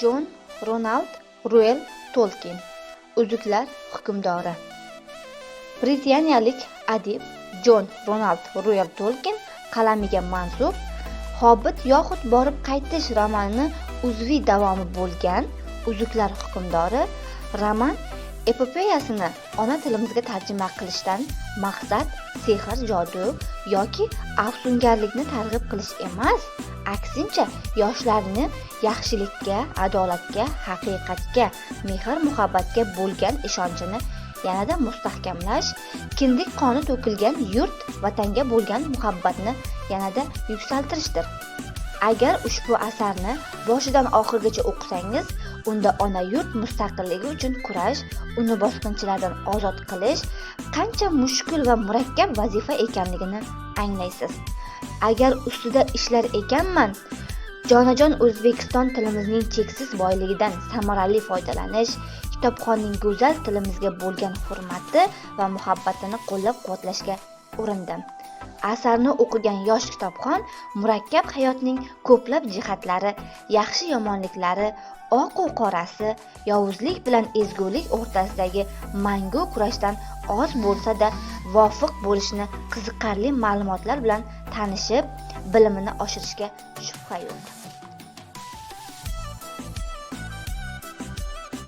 Jon Ronald Reuel Tolkien. Uzuklar hukmdori. Britaniyalik adib Jon Ronald Reuel Tolkien qalamiga mansub Hobbit yoxud Borib qaytish romani uzviy davomi bo'lgan Uzuklar hukmdori roman epopeyasini ona tilimizga tarjima qilishdan maqsad sehr, jodu yoki afsungarlikni targ'ib qilish emas, aksincha yoshlarni yaxshilikka, adolatga, haqiqatga, mehr-muhabbatga bo'lgan ishonchini yanada mustahkamlash, kindik qoni to'kilgan yurt, vatanga bo'lgan muhabbatni yanada yuksaltirishdir. Agar ushbu asarni boshidan oxirigacha o'qisangiz, unda ona yurt mustaqilligi uchun kurash, uni bosqinchilardan ozod qilish qancha mushkul va murakkab vazifa ekanligini anglaysiz. Agar ustida ishlar ekanman, jonajon O'zbekiston tilimizning cheksiz boyligidan samarali foydalanish, kitobxonning go'zal tilimizga bo'lgan hurmati va muhabbatini qo'llab-quvvatlashga urindim. Asarni o'qigan yosh kitobxon murakkab hayotning ko'plab jihatlari, yaxshi-yomonliklari, oq-u qorasi, yovuzlik bilan ezgulik o'rtasidagi mangu kurashdan oz bo'lsa-da vofiq bo'lishni qiziqarli ma'lumotlar bilan tanishib, bilimini oshirishga shubha yo'q.